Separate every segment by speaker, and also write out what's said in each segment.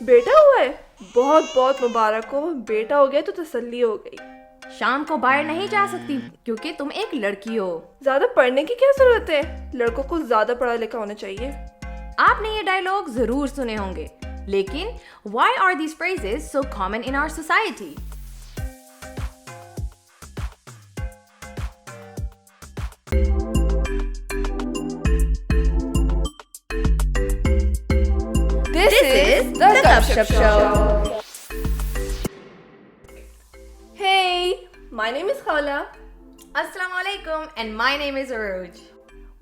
Speaker 1: बेटा हुआ है? बहुत बहुत मुबारक हो, बेटा हो गया तो तसल्ली हो गई।
Speaker 2: शाम को बाहर नहीं जा सकती क्योंकि तुम एक लड़की हो।
Speaker 1: ज्यादा पढ़ने की क्या जरूरत है? लड़कों को ज्यादा पढ़ा लिखा होना चाहिए।
Speaker 2: आपने ये डायलॉग जरूर सुने होंगे, लेकिन why are these phrases so common in our society?
Speaker 1: This is the GupShup Show. Hey, my name is Khawla.
Speaker 2: Assalamu alaikum, and my name is Arooj.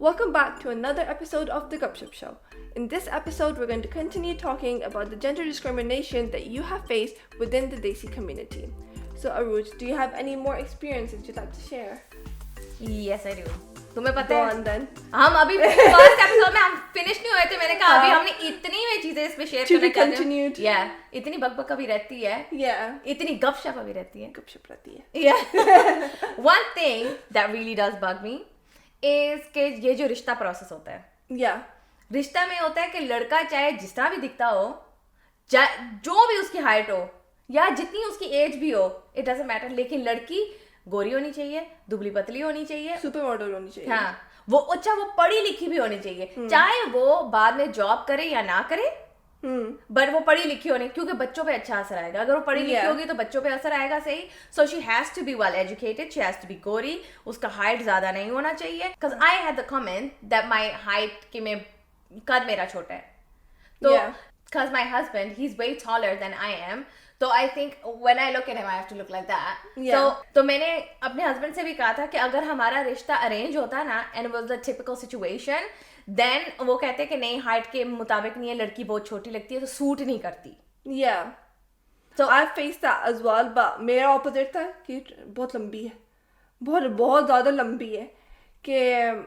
Speaker 1: Welcome back to another episode of the GupShup Show. In this episode, we're going to continue talking about the gender discrimination that you have faced within the desi community. So, Arooj, do you have any more experiences you'd like to share?
Speaker 2: Yes, I do. तुम्हें पता
Speaker 1: Go
Speaker 2: है
Speaker 1: on then.
Speaker 2: हम अभी first episode में हम finish नहीं हुए थे। मैंने कहा अभी हमने इतनी वे चीजें इस पे शेयर
Speaker 1: To be
Speaker 2: करना
Speaker 1: continued.
Speaker 2: Yeah, इतनी बकबक अभी रहती है,
Speaker 1: Yeah.
Speaker 2: इतनी गपशप अभी रहती है।
Speaker 1: GupShup रहती है.
Speaker 2: Yeah. One thing that really does bug me is कि ये जो रिश्ता प्रोसेस होता है,
Speaker 1: Yeah.
Speaker 2: रिश्ता में होता है कि लड़का चाहे जिस तरह भी दिखता हो, चाहे जो भी उसकी हाइट हो या जितनी उसकी एज भी हो, इट डजंट मैटर, लेकिन लड़की गोरी होनी चाहिए, दुबली पतली होनी चाहिए,
Speaker 1: सुपर मॉडल होनी चाहिए.
Speaker 2: हाँ, वो पढ़ी लिखी भी होनी चाहिए, चाहे वो बाद में जॉब करे या ना करे, बट वो पढ़ी लिखी होनी, क्योंकि बच्चों पे अच्छा असर आएगा। अगर वो पढ़ी लिखी होगी तो बच्चों पे असर आएगा, सही। So she has to be well educated, she has to be गोरी, उसका हाइट ज्यादा नहीं होना चाहिए। Because I had the comment that my height कि मैं कद मेरा छोटा है, तो because my husband he is way taller than I am, तो I think when I look at him I have to look like that. तो मैंने अपने हस्बैंड से भी कहा था कि अगर हमारा रिश्ता अरेंज होता ना and was the typical situation, then वो कहते कि नहीं हाइट के मुताबिक नहीं है, लड़की बहुत छोटी लगती है तो सूट नहीं करती।
Speaker 1: Yeah. So I faced that as well, but मेरा opposite था कि बहुत लंबी है, बहुत ज़्यादा लंबी है कि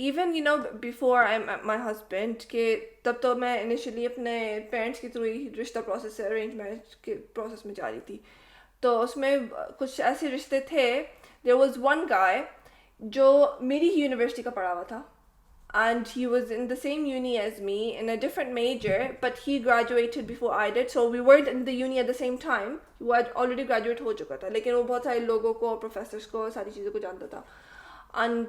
Speaker 1: even you know before I met my husband कि तब तो मैं initially अपने parents के through ही रिश्ता process से arranged marriage के process में जा रही थी। तो उसमें कुछ ऐसे रिश्ते थे। There was one guy जो मेरी ही university का पढ़ा हुआ था, and he was in the same uni as me in a different major, but he graduated before I did, so we weren't in the uni at the same time. He had already graduate हो चुका था, लेकिन वो बहुत सारे लोगों को, professors को, सारी चीज़ों को जानता था। And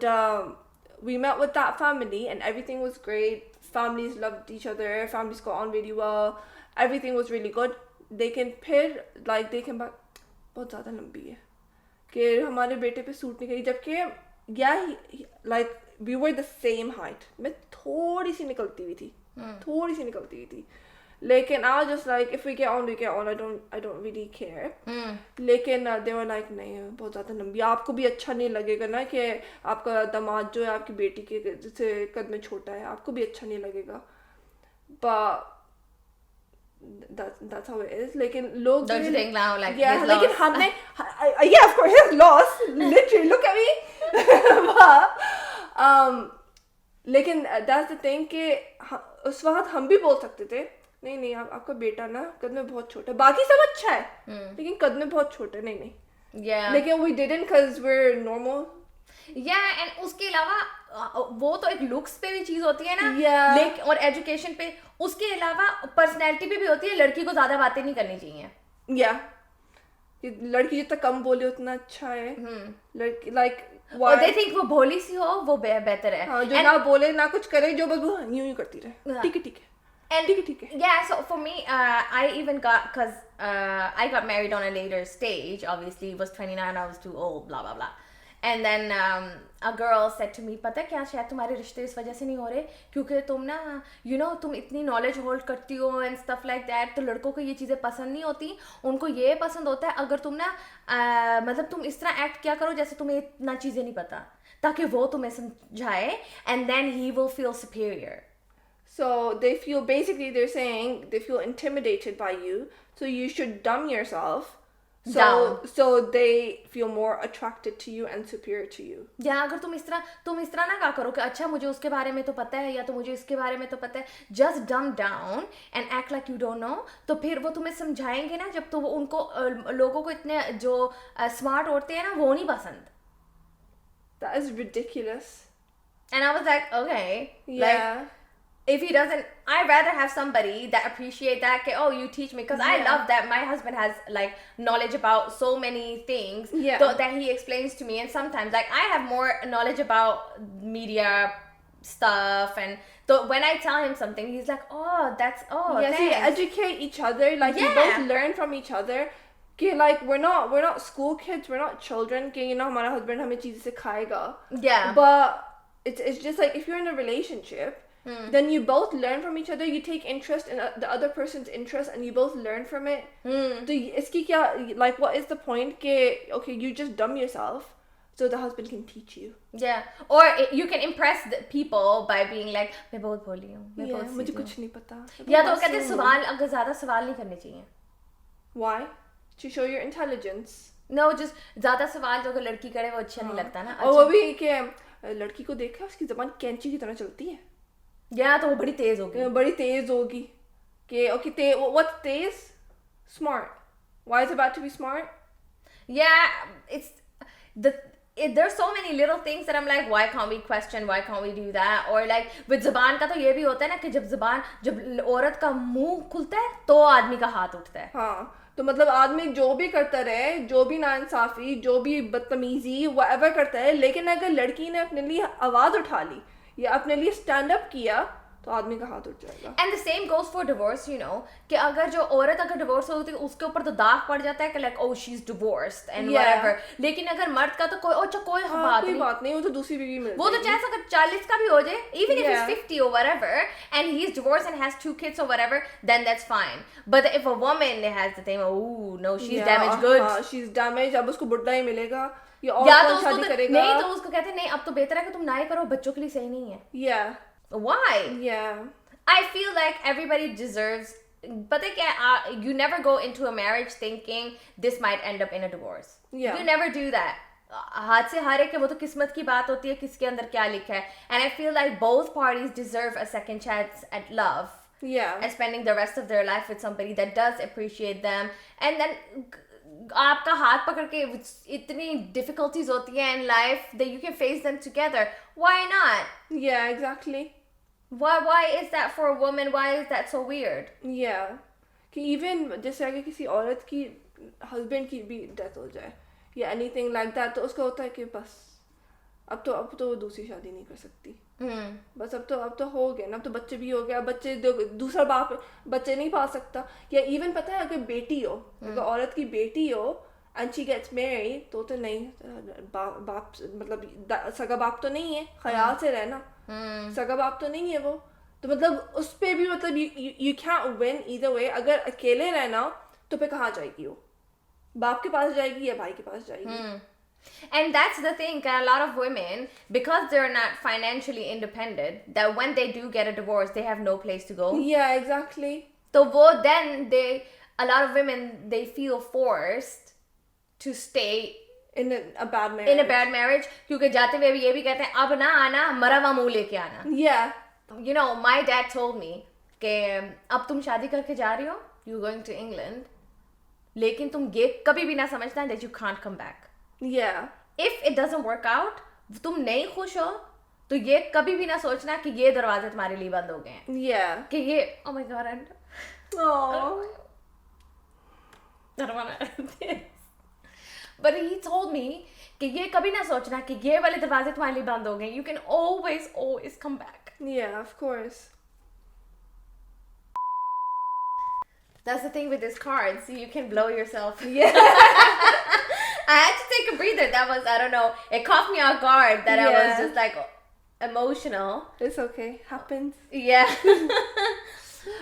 Speaker 1: we met with that family and everything was great. Families loved each other, families got on really well, everything was really good. लेकिन फिर like they came back, बहुत ज़्यादा लंबी है कि हमारे बेटे पे सूट नहीं करी, जबकि like we were the same height. मैं थोड़ी सी निकलती हुई थी, लेकिन I was just like if we get on we get on, I don't really care. लेकिन they were like नहीं बहुत ज़्यादा लंबी, आपको भी अच्छा नहीं लगेगा ना कि आपका दामाद जो है आपकी बेटी के जैसे कद में छोटा है, आपको भी अच्छा नहीं लगेगा, but that's how it is. लेकिन लोग
Speaker 2: Don't you think now like
Speaker 1: yeah,
Speaker 2: his
Speaker 1: लेकिन
Speaker 2: loss?
Speaker 1: हमने yeah of course his loss literally look at me but लेकिन that's the thing कि उस वक्त हम भी बोल सकते थे नहीं आपका बेटा ना कद में बहुत छोटा है, बाकी सब अच्छा है लेकिन कद में बहुत छोटा है, नहीं
Speaker 2: Yeah.
Speaker 1: लेकिन we didn't because we're normal.
Speaker 2: Yeah, and उसके अलावा वो तो एक लुक्स पे भी चीज होती है ना,
Speaker 1: Yeah.
Speaker 2: लेकिन और एजुकेशन पे, उसके अलावा पर्सनैलिटी पे भी होती है। लड़की को ज्यादा बातें नहीं करनी चाहिए।
Speaker 1: Yeah. लड़की जितना कम बोले उतना अच्छा है। लड़की like
Speaker 2: और they think वो भोली सी हो वो बेहतर है।
Speaker 1: हाँ, जो ना बोले ना कुछ करे, जो बस वो यूं ही करती रहे, ठीक है
Speaker 2: And
Speaker 1: ठीक है।
Speaker 2: yeah, so for me, I even got, because I got married on a later stage. Obviously, I was 29, I was too old, blah blah blah. And then a girl said to me, पता है क्या, शायद तुम्हारे रिश्ते इस वजह से नहीं हो रहे क्योंकि तुम ना तुम इतनी नॉलेज होल्ड करती हो एंड स्टफ लाइक दैट, तो लड़कों को ये चीज़ें पसंद नहीं होती, उनको ये पसंद होता है अगर तुम ना मतलब तुम इस तरह एक्ट क्या करो जैसे तुम्हें इतना चीज़ें नहीं पता, ताकि वो तुम्हें समझाए and then he will feel superior.
Speaker 1: So they feel, basically they're saying they feel intimidated by you, so you should dumb yourself so they feel more attracted to you and superior to you.
Speaker 2: या अगर तुम इस तरह ना क्या करो कि अच्छा मुझे उसके बारे में तो पता है या तो मुझे इसके बारे में तो पता है, just dumb down and act like you don't know, तो फिर वो तुम्हें समझाएंगे ना, जब तो वो उनको लोगों को इतने जो स्मार्ट होते हैं ना वो नहीं पसंद।
Speaker 1: That is ridiculous.
Speaker 2: And I was like, okay,
Speaker 1: Yeah.
Speaker 2: if he doesn't, I'd rather have somebody that appreciate that, okay, oh, you teach me, because I love that my husband has like knowledge about so many things that he explains to me, and sometimes like I have more knowledge about media stuff, and so when I tell him something, he's like, oh, that's, oh,
Speaker 1: yes,
Speaker 2: thanks.
Speaker 1: you educate each other, like you both learn from each other. कि like we're not school kids, we're not children कि you know हमारा husband हमें चीज़ें सिखाएगा. But it's just like if you're in a relationship, then you both learn from each other. You take interest in the other person's interest, and you both learn from it. तो इसकी क्या, like what is the point कि okay you just dumb yourself so the husband can teach you.
Speaker 2: Or you can impress the people by being like मैं बहुत भोली हूँ, मैं बहुत
Speaker 1: मुझे कुछ नहीं पता.
Speaker 2: या तो कहते हैं सवाल अगर ज़्यादा सवाल नहीं करने चाहिए.
Speaker 1: Why? To show your intelligence.
Speaker 2: No, just ज़्यादा सवाल जो अगर लड़की करे वो अच्छा नहीं लगता ना.
Speaker 1: और वो भी कि लड़की को देखा उसकी ज़बान कैंची की तरह चलती है.
Speaker 2: या तो वो बड़ी तेज होगी.
Speaker 1: बड़ी तेज होगी. कि okay what's Tej? Smart. Why is it about to be smart?
Speaker 2: Yeah, it's there's so many little things that I'm like, why can't we question, why can't we do that? Or like with ज़बान का तो ये भी होता है ना कि जब औरत का मुंह खुलता है तो आदमी का हाथ उठता है.
Speaker 1: हाँ, तो मतलब आदमी जो भी करता रहे, जो भी नाइंसाफी, जो भी बदतमीजी whatever करता है, लेकिन अगर लड़की ने अपने लिए आवाज़ उठा ली या अपने लिए स्टैंड अप किया तो आदमी का हाथ उठ जाएगा.
Speaker 2: And the same goes for divorce, you know, कि अगर जो औरत अगर डिवोर्स होती है उसके ऊपर तो दाग पड़ जाता है कि like oh she is divorced and whatever. लेकिन अगर मर्द का तो कोई बात नहीं,
Speaker 1: वो तो दूसरी बीवी मिल
Speaker 2: वो तो चाहे अगर 40 का भी हो जाए, even if is 50 or whatever and he is divorced and has 2 kids or whatever, then that's fine. But if a woman has the thing, oh no, she's damaged goods,
Speaker 1: she's damaged, अब उसको बुढ़ा ही मिलेगा
Speaker 2: या तो शादी करेगा. नहीं तो उसको कहते हैं नहीं अब तो बेहतर है कि तुम ना ही करो, बच्चों के लिए सही नहीं है. Why? I feel like everybody deserves, but you never go into a marriage thinking this might end up in a divorce. You never do that. हाथ से हारे के वो तो किस्मत की बात होती है किसके अंदर क्या लिखा है. And I feel like both parties deserve a second chance at love. And spending the rest of their life with somebody that does appreciate them. And then आपका हाथ पकड़ के इतनी difficulties होती है in life that you can face them together. Why not?
Speaker 1: Yeah, exactly.
Speaker 2: Why is that for a woman? Why is that so weird?
Speaker 1: कि even जैसे अगर किसी औरत की husband की भी death हो जाए या anything like that, तो उसका होता है कि बस अब तो वो दूसरी शादी नहीं कर सकती. बस अब तो हो गया ना, अब तो बच्चे भी हो गए, अब बच्चे दूसरा बाप बच्चे नहीं पा सकता. या even पता है अगर बेटी हो, अगर औरत की बेटी हो and she gets married, तो नहीं बाप मतलब सगा बाप तो नहीं है, ख्याल से रहना. सगा बाप तो नहीं है वो, तो मतलब उस पे भी मतलब you can't win either way. अगर अकेले रहना तो फिर कहाँ जाएगी वो, बाप के पास जाएगी या भाई के पास जाएगी.
Speaker 2: And that's the thing, a lot of women, because they're not financially independent, that when they do get a divorce they have no place to go.
Speaker 1: Yeah, exactly.
Speaker 2: So then a lot of women, they feel forced to stay
Speaker 1: in a bad marriage.
Speaker 2: क्योंकि जाते हुए भी ये भी कहते हैं अब ना आना, मरा हुआ मुंह लेके आना. You know, my dad told me कि अब तुम शादी करके जा रही हो, you're going to England, लेकिन तुम ये कभी भी ना समझना that you can't come back. If it doesn't work out, तुम नहीं खुश हो तो ये कभी भी ना सोचना कि ये दरवाजे तुम्हारे लिए बंद हो गए हैं. कि ये oh my god, I don't want to. But he told me कि ये कभी ना सोचना कि ये वाले दरवाजे तुम्हारे लिए बंद हो गए. You can always come back.
Speaker 1: Yeah, of course.
Speaker 2: That's the thing with this card, so you can blow yourself. I had to take a breather. That was, I don't know, it caught me off guard that I was just like emotional.
Speaker 1: It's okay, happens.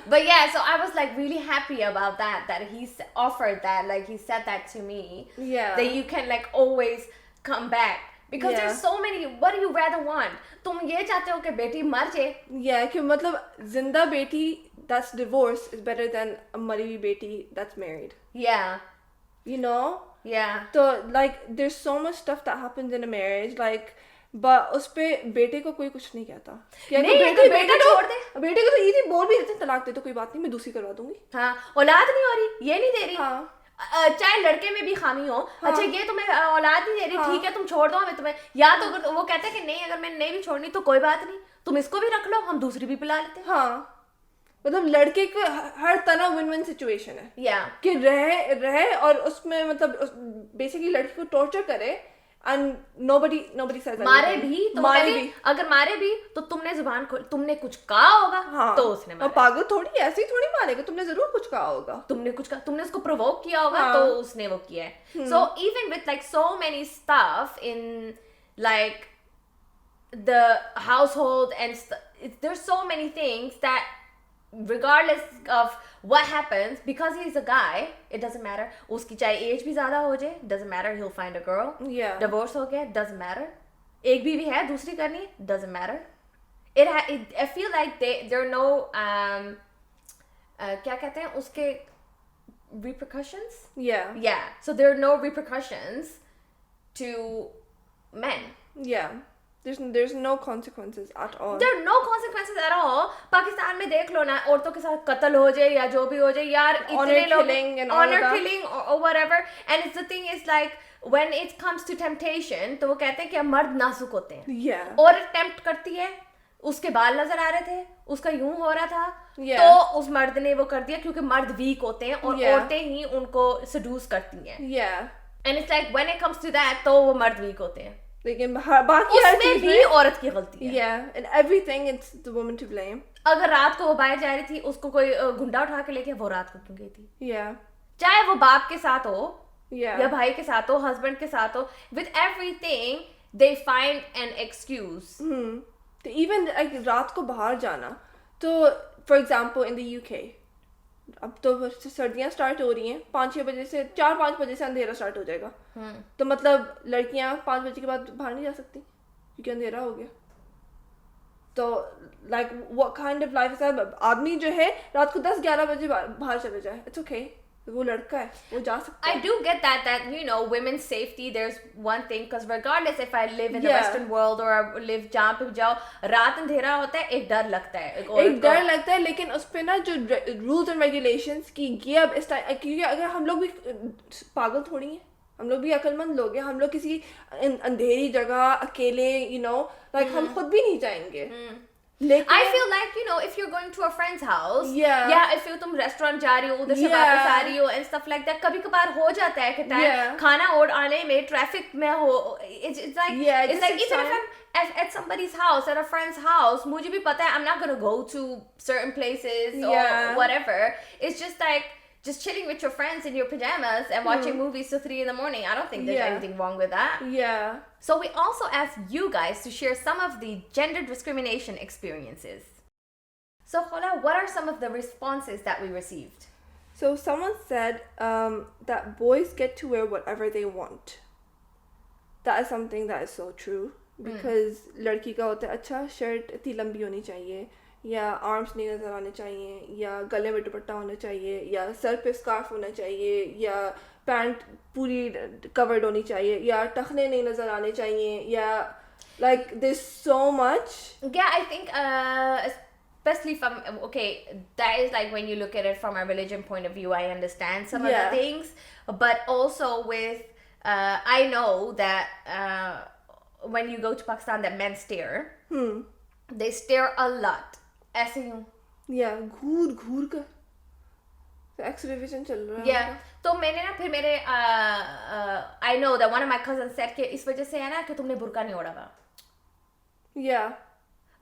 Speaker 2: But yeah, so I was like really happy about that he offered that, like he said that to me. That you can like always come back. Because there's so many, what do you rather want? तुम ये चाहते हो कि बेटी मर जाए?
Speaker 1: कि मतलब जिंदा बेटी that's divorced is better than a मरी हुई बेटी that's married. You know? So like there's so much stuff that happens in a marriage, like but उस पे बेटे को कोई कुछ नहीं कहता.
Speaker 2: बेटा छोड़ दे.
Speaker 1: बेटे को तो इजी बोल भी देते तलाक दे तो कोई बात नहीं, मैं दूसरी करवा दूंगी.
Speaker 2: औलाद नहीं हो रही, ये नहीं दे रही. चाहे लड़के में भी खामी हो. अच्छा ये तुम्हें औलाद नहीं दे रही, ठीक है तुम छोड़ दो हमें तुम्हें. या तो अगर वो कहते हैं कि नहीं अगर मैं नहीं भी छोड़नी तो कोई बात नहीं, तुम इसको भी रख लो, हम दूसरी भी पिला लेते हैं.
Speaker 1: हाँ, मतलब लड़के को हर तरह विन विन सिचुएशन है
Speaker 2: Yeah.
Speaker 1: कि रहे और उसमें मतलब बेसिकली लड़की को टॉर्चर करे एंड nobody says
Speaker 2: मारे
Speaker 1: anything.
Speaker 2: भी तो
Speaker 1: मारे
Speaker 2: कहते,
Speaker 1: भी,
Speaker 2: अगर मारे भी तो तुमने जुबान खोल, तुमने कुछ कहा होगा.
Speaker 1: हाँ,
Speaker 2: तो उसने
Speaker 1: और
Speaker 2: मारा.
Speaker 1: पागल थोड़ी ऐसे ही थोड़ी मारेगा, तुमने जरूर कुछ कहा होगा.
Speaker 2: तुमने कुछ कहा, तुमने उसको प्रोवोक किया होगा.
Speaker 1: हाँ.
Speaker 2: तो उसने वो किया है. So even with like so many stuff in like the household and there's so many things that regardless of what happens, because he's a guy, it doesn't matter. उसकी चाहे एज भी ज्यादा हो जाए, doesn't matter, he'll find a girl.
Speaker 1: Yeah.
Speaker 2: Divorce हो गया, doesn't matter. एक बीवी है, दूसरी करनी है, doesn't matter. I feel like there are no क्या कहते हैं उसके repercussions?
Speaker 1: Yeah.
Speaker 2: Yeah. So there are no repercussions to men.
Speaker 1: Yeah. There's no consequences at all.
Speaker 2: There are no consequences at all. Pakistan में देख लो ना, औरतों के साथ कत्ल हो जाए या जो भी हो जाए यार,
Speaker 1: Honor
Speaker 2: इतने लोग
Speaker 1: killing and all
Speaker 2: honor
Speaker 1: of that.
Speaker 2: killing or whatever. And it's the thing is like when it comes to temptation, तो वो कहते हैं कि मर्द नाजुक होते हैं.
Speaker 1: Yeah.
Speaker 2: औरत टेम्प्ट करती है, उसके बाल नजर आ रहे थे, उसका यूं हो रहा था,
Speaker 1: Yeah.
Speaker 2: तो उस मर्द ने वो कर दिया क्योंकि मर्द वीक होते हैं और
Speaker 1: Yeah.
Speaker 2: औरतें ही उनको seduce करती हैं.
Speaker 1: Yeah.
Speaker 2: And it's like when it comes to that, तो वो मर्द वीक होते हैं.
Speaker 1: लेकिन बाकी हर
Speaker 2: उसमें
Speaker 1: चीज
Speaker 2: भी
Speaker 1: में,
Speaker 2: औरत की गलती है.
Speaker 1: yeah, in everything it's the woman to blame.
Speaker 2: अगर रात को वो बाहर जा रही थी, उसको कोई गुंडा उठा के ले गया, वो रात को क्यों गई थी?
Speaker 1: Yeah.
Speaker 2: चाहे वो बाप के साथ हो
Speaker 1: Yeah.
Speaker 2: या भाई के साथ हो, हस्बैंड के साथ हो, with everything they find an excuse.
Speaker 1: तो even like रात को बाहर जाना, तो for example in the UK अब तो सर्दियां स्टार्ट हो रही हैं, 5-6 बजे से 4-5 बजे से अंधेरा स्टार्ट हो जाएगा. तो मतलब लड़कियां 5 बजे के बाद बाहर नहीं जा सकती क्योंकि अंधेरा हो गया. तो like what kind of life is that? आदमी जो है रात को 10-11 बजे बाहर चले जाए, इट्स ओके, वो लड़का है, वो जा सकता
Speaker 2: I
Speaker 1: है.
Speaker 2: do get that you know women's safety, there's one thing, because regardless if I live in the
Speaker 1: Yeah.
Speaker 2: western world or I live जहाँ पे भी जाओ, रात अंधेरा होता है, एक डर लगता है.
Speaker 1: एक डर लगता है, लेकिन उस पे ना जो रूल्स एंड रेगुलेशंस की ये अब इस टाइम, क्योंकि अगर हम लोग भी पागल थोड़ी हैं, हम लोग भी अक्लमंद लोग हैं, हम लोग किसी अंधेरी जगह अकेले लाइक हम खुद भी नहीं जाएंगे. लेकिन
Speaker 2: I feel like you know if you're going to a friend's house,
Speaker 1: Yeah.
Speaker 2: या if you तुम रेस्टोरेंट जा रही हो, उधर से
Speaker 1: Yeah.
Speaker 2: वापस आ रही हो and stuff like that, कभी कभार हो जाता है कि टाइम
Speaker 1: Yeah.
Speaker 2: खाना और आने में ट्रैफिक में हो, it's like
Speaker 1: Yeah,
Speaker 2: it's
Speaker 1: just
Speaker 2: like even if I'm at somebody's house, at a friend's house, मुझे भी पता है I'm not gonna go to certain places or
Speaker 1: Yeah.
Speaker 2: whatever. It's just like just chilling with your friends in your pajamas and watching movies till 3 in the morning. I don't think there's
Speaker 1: Yeah.
Speaker 2: anything wrong with that.
Speaker 1: yeah.
Speaker 2: So we also asked you guys to share some of the gender discrimination experiences. So Khawla, what are some of the responses that we received?
Speaker 1: So someone said that boys get to wear whatever they want. That is something that is so true. Because लड़की का होता है अच्छा shirt इतनी लंबी होनी चाहिए, या आर्म्स नहीं नज़र आने चाहिए, या गले में दुपट्टा होना चाहिए, या सर पे स्कार्फ होना चाहिए, या पैंट पूरी कवर्ड होनी चाहिए, या टखने नहीं नज़र आने चाहिए, या like there's so much.
Speaker 2: Yeah, I think especially from okay, that is like when you look at it from a religion point of view, I understand some of
Speaker 1: Yeah.
Speaker 2: the things, but also with I know that when you go to Pakistan, that men stare. They stare a lot. ऐसे यूं.
Speaker 1: Yeah, घूर कर x-revision चल रहा है.
Speaker 2: Yeah. तो मैंने ना फिर मेरे I know that one of my cousins said कि इस वजह से है ना कि तुमने बुर्का नहीं ओढ़ा हुआ.
Speaker 1: Yeah.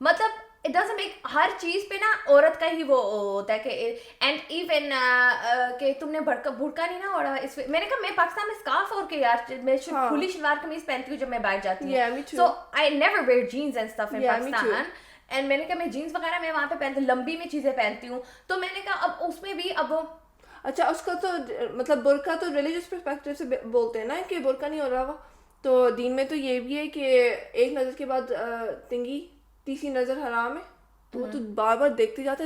Speaker 2: मतलब it doesn't make हर चीज पे ना औरत का ही वो होता है कि and even कि तुमने बुर्का नहीं ना ओढ़ा. इस मैंने कहा मैं पाकिस्तान में स्कार्फ ओढ़ के यार मैं खुली शलवार कमीज पहनती हूँ जब मैं बाहर जाती हूँ.
Speaker 1: Yeah, me too.
Speaker 2: So I never wear jeans and stuff in
Speaker 1: Yeah, me
Speaker 2: Pakistan.
Speaker 1: too.
Speaker 2: And मैंने कहा मैं जीन्स वगैरह मैं वहाँ पे पहनती हूँ, लंबी में चीजें पहनती हूँ. तो मैंने कहा अब उसमें भी अब
Speaker 1: अच्छा उसका तो मतलब बुर्का तो रिलीजियस पर्सपेक्टिव से बोलते हैं ना कि बुर्का नहीं हो रहा हुआ. तो दीन में तो ये भी है कि एक नज़र के बाद तिंगी तीसरी नज़र हराम है. तो वो तो बार बार देखते जाते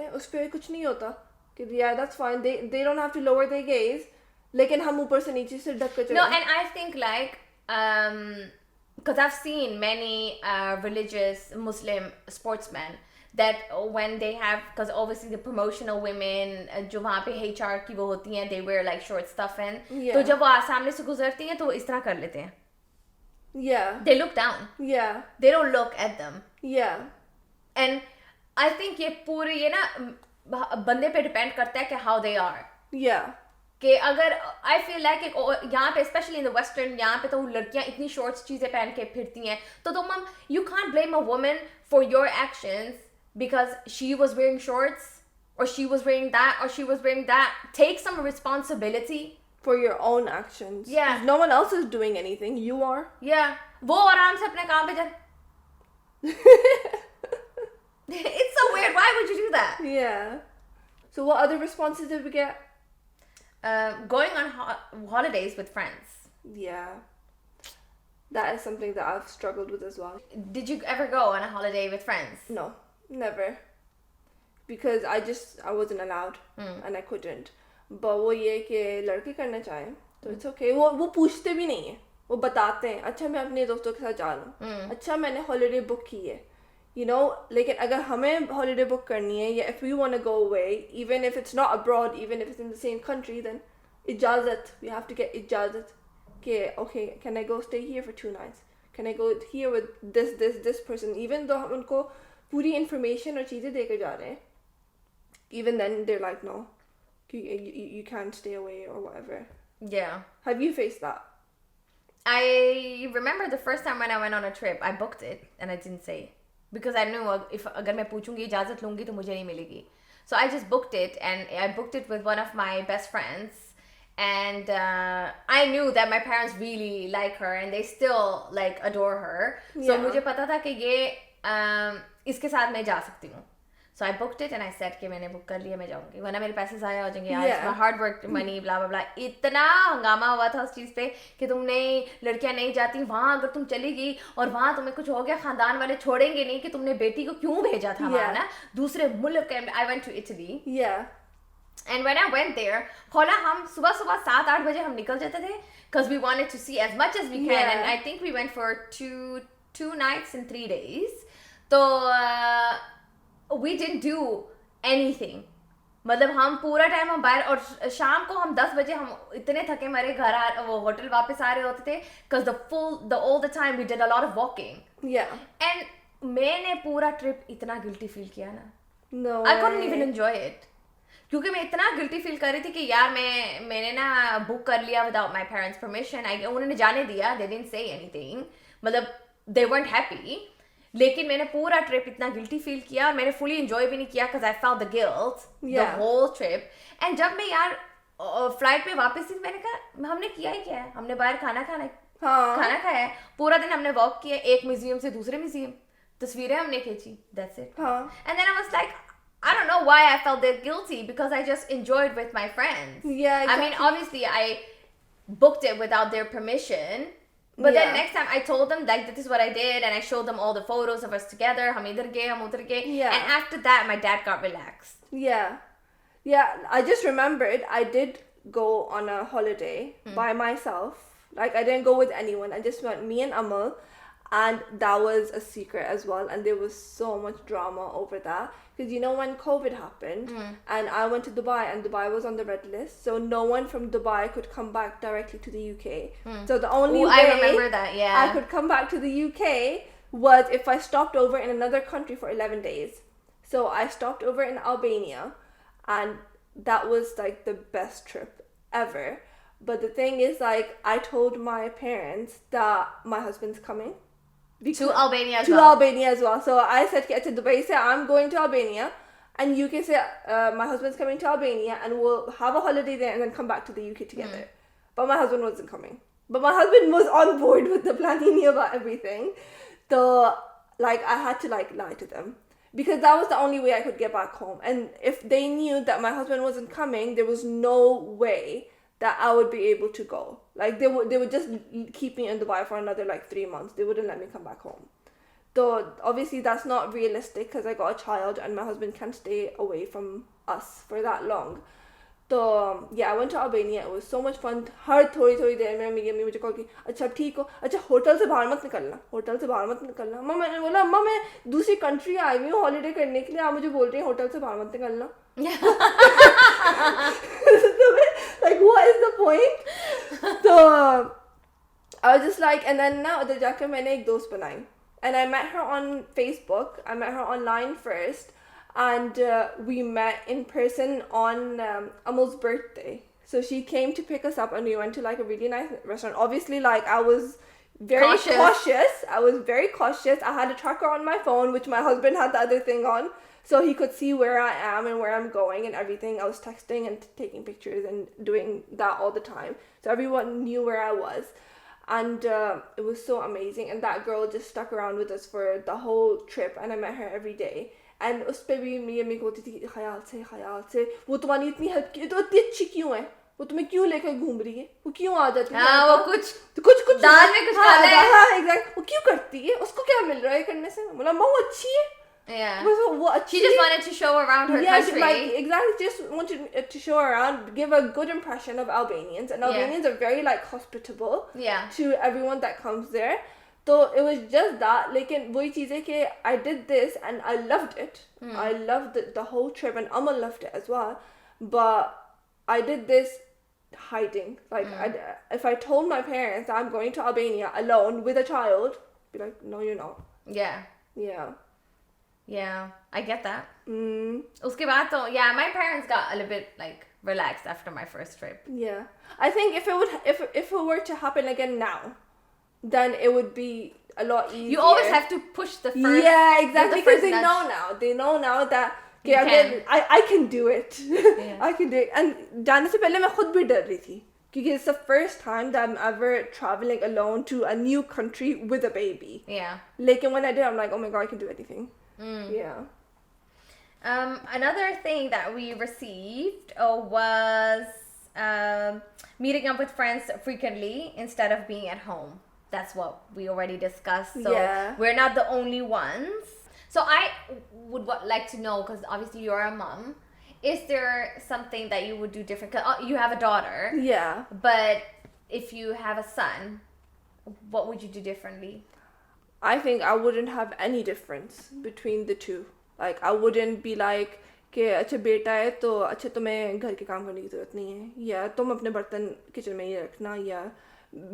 Speaker 1: हैं, उस पर कुछ नहीं होता कि yeah that's fine, they don't have to lower their gaze, लेकिन हम ऊपर से नीचे से ढक कर चलें.
Speaker 2: No, and I think like because I've seen many religious Muslim sportsmen that when they have, because obviously the promotional women जो वहाँ पे HR की वो होती हैं, they wear like short stuff and
Speaker 1: Yeah.
Speaker 2: तो जब वो सामने से गुजरती हैं तो वो इस तरह कर लेते हैं.
Speaker 1: Yeah.
Speaker 2: They look down.
Speaker 1: Yeah.
Speaker 2: They don't look at them.
Speaker 1: Yeah.
Speaker 2: And I think ये पूरे ये ना बंदे पे डिपेंड करता है कि how they are.
Speaker 1: Yeah.
Speaker 2: कि अगर आई फील लाइक यहाँ पे स्पेशली इन द वेस्टर्न यहाँ पे तो लड़कियाँ इतनी शॉर्ट्स चीज़ें पहन के फिरती हैं तो तुम you can't blame a woman for your actions because she was wearing shorts or she was wearing that or she was wearing that. Take some responsibility
Speaker 1: for your own actions.
Speaker 2: Yeah.
Speaker 1: No one else is doing anything. You are.
Speaker 2: Yeah. वो आराम से अपने काम पे जा. It's so weird. Why would you do that?
Speaker 1: Yeah. So what other responses did we get?
Speaker 2: Going on holidays with friends.
Speaker 1: Yeah. That is something that I've struggled with as well.
Speaker 2: Did you ever go on a holiday with friends?
Speaker 1: No, never. Because I wasn't allowed and I couldn't. But वो ये कि लड़के करना चाहें तो it's okay. वो पूछते भी नहीं है. वो बताते हैं अच्छा मैं अपने दोस्तों के साथ जा रहा हूँ. अच्छा मैंने holiday book की है. You know, लेकिन अगर हमें holiday book करनी है या if we want to go away, even if it's not abroad, even if it's in the same country, then इजाज़त. We have to get इजाज़त. कि okay, can I go stay here for 2 nights? Can I go here with this person? Even though हम उनको पूरी information और चीज़ें देकर जा रहे हैं. Even then, they're like, no, you can't stay away or whatever.
Speaker 2: Yeah.
Speaker 1: Have you faced that?
Speaker 2: I remember the first time when I went on a trip, I booked it and I didn't say. Because I knew if अगर मैं पूछूंगी इजाज़त लूंगी तो मुझे नहीं मिलेगी. So I just booked it and I booked it with one of my best friends. And I knew that my parents really like her and they still like adore her. So मुझे पता था कि ये इसके साथ मैं जा सकती हूँ. So I booked it and I said कि मैंने बुक कर लिया मैं जाऊंगी वरना मेरे पैसे ज़ाया हो जाएंगे यार my hard work money blah blah blah. इतना हंगामा हुआ था उस चीज़ पे कि तुम नहीं लड़कियां नहीं जाती वहाँ अगर तुम चली गई और वहाँ तुम्हें कुछ हो गया खानदान वाले छोड़ेंगे नहीं कि तुमने बेटी को क्यों भेजा था वहाँ ना दूसरे मुल्क. I went to Italy.
Speaker 1: Yeah.
Speaker 2: And when I went there, खोला हम सुबह 7-8 बजे हम निकल जाते थे because we wanted to see as much as we can. And I think we went for two nights and 3 days. तो we didn't do anything. मतलब हम पूरा टाइम हम बाहर और शाम को हम 10 बजे हम इतने थके मरे घर वो होटल वापस आ रहे होते थे because all the time we did a lot of walking.
Speaker 1: Yeah.
Speaker 2: And मैंने पूरा ट्रिप इतना गिल्टी फील किया ना.
Speaker 1: No.
Speaker 2: I couldn't even enjoy it. क्योंकि मैं इतना गिल्टी फील कर रही थी कि यार मैंने ना बुक कर लिया without my parents' permission. उन्होंने जाने दिया. They didn't say anything. मतलब they weren't happy. लेकिन मैंने पूरा ट्रिप इतना गिल्टी फील किया और मैंने फुली एंजॉय भी नहीं किया because I felt the guilt the whole trip. And जब मैं यार फ्लाइट पे वापस थी मैंने कहा हमने किया ही क्या है हमने बाहर खाना खाना खाया है पूरा दिन हमने वॉक किया एक म्यूजियम से दूसरे म्यूजियम तस्वीरें हमने खींची that's it. And then I was like I don't know why I felt that guilty because I just enjoyed with my friends.
Speaker 1: Yeah, exactly.
Speaker 2: I mean obviously I booked it without their permission. But then next time I told them like this is what I did and I showed them all the photos of us together. हम इधर गए हम उधर गए. And after that my dad got relaxed.
Speaker 1: Yeah. I just remembered I did go on a holiday by myself. Like I didn't go with anyone. I just went me and Amal, and that was a secret as well. And there was so much drama over that. Because you know when COVID happened and I went to Dubai and Dubai was on the red list, so no one from Dubai could come back directly to the UK. So the only way
Speaker 2: I remember that,
Speaker 1: I could come back to the UK was if I stopped over in another country for 11 days. So I stopped over in Albania and that was like the best trip ever. But the thing is like I told my parents that my husband's coming.
Speaker 2: To Albania as
Speaker 1: well.
Speaker 2: To
Speaker 1: Albania as well. So I said to Dubai, say I'm going to Albania, and you can say my husband's coming to Albania, and we'll have a holiday there, and then come back to the UK together. But my husband wasn't coming. But my husband was on board with the plan. He knew about everything. So like I had to like lie to them because that was the only way I could get back home. And if they knew that my husband wasn't coming, there was no way that I would be able to go. Like they would just keep me in Dubai for another like 3 months. They wouldn't let me come back home. So obviously that's not realistic because I got a child and my husband can't stay away from us for that long. So yeah, I went to Albania. It was so much fun. हर थोड़ी देर में मेरी अम्मी मुझे कहा कि अच्छा ठीक हो अच्छा होटल से बाहर मत निकलना अम्मा मैंने बोला अम्मा मैं दूसरी कंट्री आई हुई हूँ हॉलीडे करने के लिए आप मुझे बोल रही हैं होटल से बाहर मत निकलना. Like what is the point? So I was just like, and then now उधर जाकर मैंने एक दोस्त बनाई, and I met her on Facebook. I met her online first, and we met in person on Amal's birthday. So she came to pick us up, and we went to like a really nice restaurant. Obviously, like I was very cautious. I was very cautious. I had a tracker on my phone, which my husband had the other thing on, so he could see where I am and where I'm going and everything. I was texting and taking pictures and doing that all the time, so everyone knew where I was. And it was so amazing. And that girl just stuck around with us for the whole trip, and I met her every day. And उस पे भी मेरी अम्मी को होती थी ख्याल से वो तुम्हारी इतनी हेल्प की, तो इतनी अच्छी क्यों है, वो तुम्हें क्यों लेकर घूम रही है, वो क्यों आ जाती है,
Speaker 2: वो कुछ दाल में कुछ डाला है,
Speaker 1: हाँ एग्जैक्ट, वो क्यों करती है, उसको क्या मिल रहा है करने से, बोला वो अच्छी है.
Speaker 2: Yeah.
Speaker 1: She
Speaker 2: just wanted to show around her country.
Speaker 1: Exactly, just wanted to show around, give a good impression of Albanians, and Albanians are very like hospitable to everyone that comes there. So it was just that, like, वही चीज़ है कि I did this and I loved it. I loved the whole trip, and Amal loved it as well. But I did this hiding. Like, if I told my parents I'm going to Albania alone with a child, be like, no, you're not.
Speaker 2: Yeah, I get that. Uske baad to, my parents got a little bit like relaxed after my first trip. Yeah,
Speaker 1: I think if it were to happen again now, then it would be a lot easier.
Speaker 2: You always have to push the first.
Speaker 1: Yeah, exactly, because they know now. They know now that I can do it. I can do it. And जाने से पहले मैं खुद भी डर रही थी, because it's the first time that I'm ever traveling alone to a new country with a baby.
Speaker 2: Yeah.
Speaker 1: Like, when I did, I'm like, oh my god, I can do anything. Yeah.
Speaker 2: Another thing that we received was meeting up with friends frequently instead of being at home. That's what we already discussed. So we're not the only ones. So I would like to know, because obviously you're a mom, is there something that you would do different? Because you have a daughter.
Speaker 1: Yeah.
Speaker 2: But if you have a son, what would you do differently?
Speaker 1: I think I wouldn't have any difference between the two. Like, I wouldn't be like, कि अच्छा बेटा है तो अच्छा तुम्हें घर के काम करने की ज़रूरत नहीं है, या तुम अपने बर्तन किचन में ही रखना, या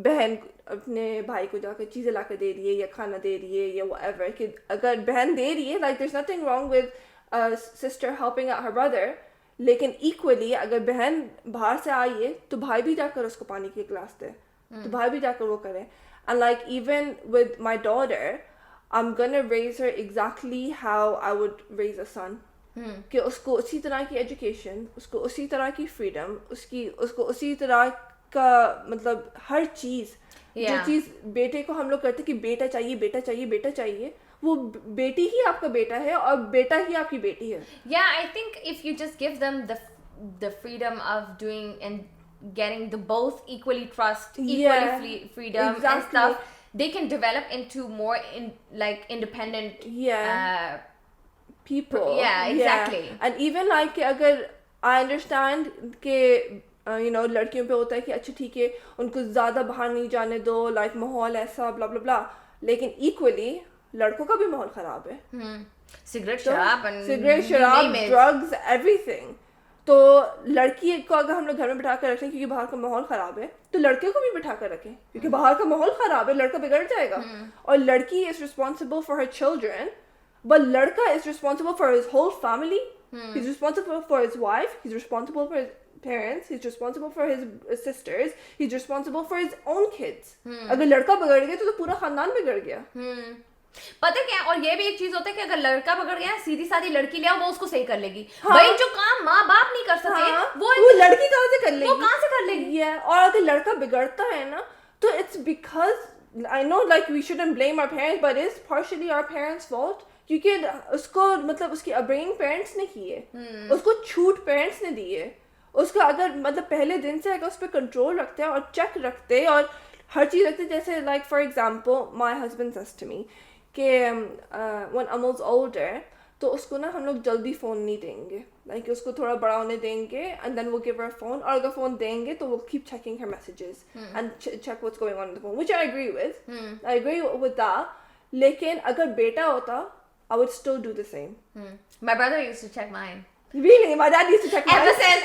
Speaker 1: बहन अपने भाई को जाकर चीज़ें ला कर दे रही है या खाना दे रही है या whatever. कि अगर बहन दे रही है, like there's nothing wrong with a sister helping out her brother, लेकिन equally अगर बहन बाहर से आई है तो भाई भी जाकर उसको पानी की गिलास दे, तो भाई भी जाकर वो करे. And like, even with my daughter, I'm gonna raise her exactly how I would raise a son. कि उसको उसी तरह की education, उसको उसी तरह की freedom, उसको उसी तरह का मतलब हर चीज़, जो चीज़ बेटे को हम लोग करते कि बेटा चाहिए बेटा चाहिए बेटा चाहिए, वो बेटी ही आपका बेटा है और बेटा ही आपकी बेटी है.
Speaker 2: Yeah, I think if you just give them the freedom of doing and getting the both equally trust, equally freedom and stuff, they can develop into more independent
Speaker 1: people.
Speaker 2: Yeah, exactly.
Speaker 1: And even like अगर I understand कि लड़कियों पे होता है कि अच्छा ठीक है उनको ज़्यादा बाहर नहीं जाने दो, like माहौल ऐसा blah blah blah, लेकिन equally लड़कों का भी माहौल ख़राब है.
Speaker 2: Cigarette, sharaab,
Speaker 1: drugs, everything. तो लड़की को अगर हम लोग घर में बिठा कर रखें क्योंकि बाहर का माहौल ख़राब है, तो लड़के को भी बिठा कर रखें क्योंकि बाहर का माहौल ख़राब है, लड़का बिगड़ जाएगा. और लड़की is responsible for her children, but लड़का is responsible for his whole family. He's responsible for his wife, he's responsible for his parents, he's responsible for his sisters, he's responsible for his own kids. अगर लड़का बिगड़ गया तो पूरा खानदान बिगड़ गया.
Speaker 2: पता क्या, और ये भी एक चीज होता है कि अगर लड़का बिगड़ गया सीधी सादी लड़की ले आओ, वो उसको सही कर लेगी. भाई जो काम माँ बाप नहीं कर सके वो
Speaker 1: लड़की कहाँ से कर लेगी,
Speaker 2: वो कहाँ से कर लेगी.
Speaker 1: और अगर लड़का बिगड़ता है ना तो it's because I know like we shouldn't blame our parents, but it's partially our parents' fault. क्योंकि उसको मतलब उसकी upbringing parents ने की है, उसको छूट parents ने दी है. उसको अगर मतलब पहले दिन से अगर उस पर कंट्रोल रखते हैं और चेक रखते हैं और हर चीज़ रखते, जैसे like for example my husband says to me कि when Amal's older तो उसको ना हम लोग जल्दी फ़ोन नहीं देंगे, like उसको थोड़ा बड़ा होने देंगे and then we'll give her a phone, और अगर फ़ोन देंगे तो we'll keep checking her messages and check what's going on the phone, which I agree with. I agree with that. लेकिन अगर बेटा होता I would still do the same.
Speaker 2: My brother used to check mine.
Speaker 1: Really? My dad used to check mine.
Speaker 2: Ever since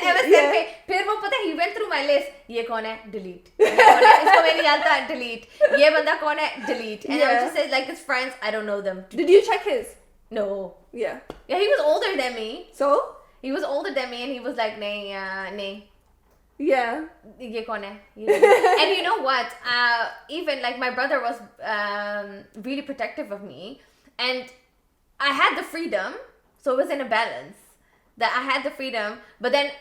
Speaker 2: फिर वो पता है he went through my my list. ये कौन है? Delete. इसको मैं नहीं जानता. Delete. ये बंदा कौन है? Delete. And I would just say like his friends, I don't know them.
Speaker 1: Did you check his?
Speaker 2: No.
Speaker 1: Yeah.
Speaker 2: Yeah, he was older than me.
Speaker 1: So?
Speaker 2: He was older than me, and he was like, नहीं.
Speaker 1: Yeah.
Speaker 2: ये कौन है? And you know what? Even like my brother was really protective of me, and I had the freedom, so it was in a balance. That I had the freedom, but then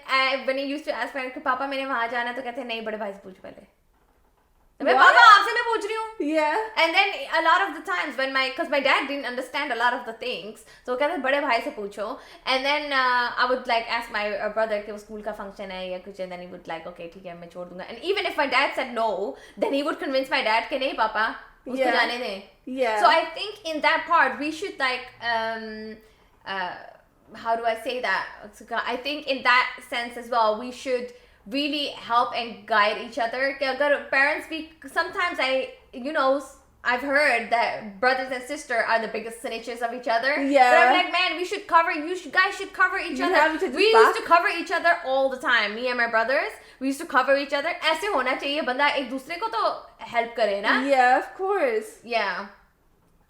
Speaker 2: when he used to ask me, "Papa, मैंने वहाँ जाना," तो कहते नहीं बड़े भाई से पूछ पहले. मैं पापा आपसे मैं पूछ रही हूँ.
Speaker 1: Yeah.
Speaker 2: And then a lot of the times when because my dad didn't understand a lot of the things, so कहते बड़े भाई से पूछो. And then I would like ask my brother कि वो स्कूल का function है या कुछ, and then he would like okay ठीक है मैं छोड़ दूँगा. And even if my dad said no, then he would convince my dad कि नहीं पापा उसको जाने दें.
Speaker 1: Yeah.
Speaker 2: So I think in that part we should like how do I say that? I think in that sense as well we should really help and guide each other. कि अगर parents भी sometimes I've heard that brothers and sisters are the biggest snitches of each other.
Speaker 1: Yeah.
Speaker 2: But I'm like, man, guys should cover each other. We used to cover each other all the time. Me and my brothers, we used to cover each other. ऐसे होना चाहिए बंदा एक दूसरे को तो help करे ना.
Speaker 1: Yeah, of course.
Speaker 2: Yeah.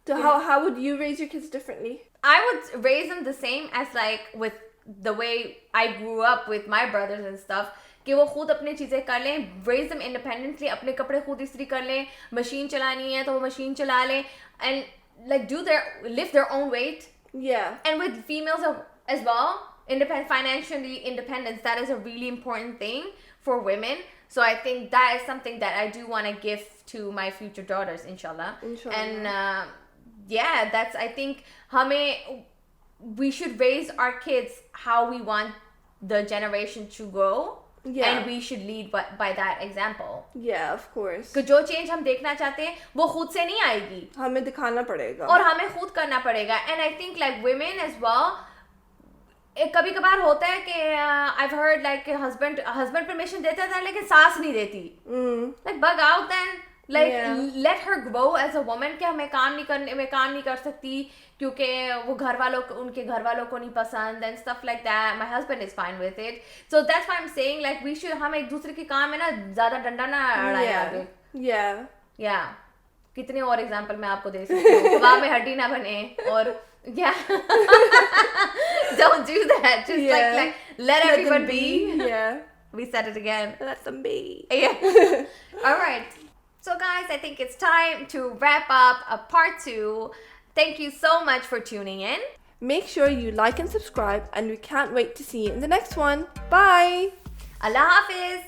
Speaker 1: So how would you raise your kids differently?
Speaker 2: I would raise them the same as like with the way I grew up with my brothers and stuff. कि वो खुद अपनी चीज़ें कर लें, raise them independently, अपने कपड़े खुद इस्त्री कर लें, मशीन चलानी है तो वो मशीन चला लें, and like lift their own weight.
Speaker 1: Yeah.
Speaker 2: And with females as well, financially independence, that is a really important thing for women. So I think that is something that I do want to give to my future daughters, inshallah. And yeah, that's, I think we should raise our kids how we want the generation to grow.
Speaker 1: Yeah.
Speaker 2: And we should lead by that example.
Speaker 1: Yeah, of course.
Speaker 2: कि जो change हम देखना चाहते हैं वो खुद से नहीं आएगी,
Speaker 1: हमें दिखाना पड़ेगा
Speaker 2: और हमें खुद करना पड़ेगा. And I think like women as well, कभी कभार होता है कि I've heard like husband permission देता था लेकिन सास नहीं देती. Like bug out then. Like let her grow as a woman कि मैं काम नहीं कर सकती क्योंकि वो उनके घर वालों को नहीं पसंद and stuff like that. My husband is fine with it. So that's why I'm saying like हम एक दूसरे के काम में ना ज़्यादा डंडा ना अड़ाएं आगे. Yeah. कितने और एग्जांपल मैं आपको दे सकती हूँ. कबाब में हड्डी ना बने और don't do that. Just like let everyone be.
Speaker 1: Yeah.
Speaker 2: We said it again.
Speaker 1: Let them be.
Speaker 2: Yeah. All right. So guys, I think it's time to wrap up a part 2. Thank you so much for tuning in.
Speaker 1: Make sure you like and subscribe, and we can't wait to see you in the next one. Bye.
Speaker 2: Allah Hafiz.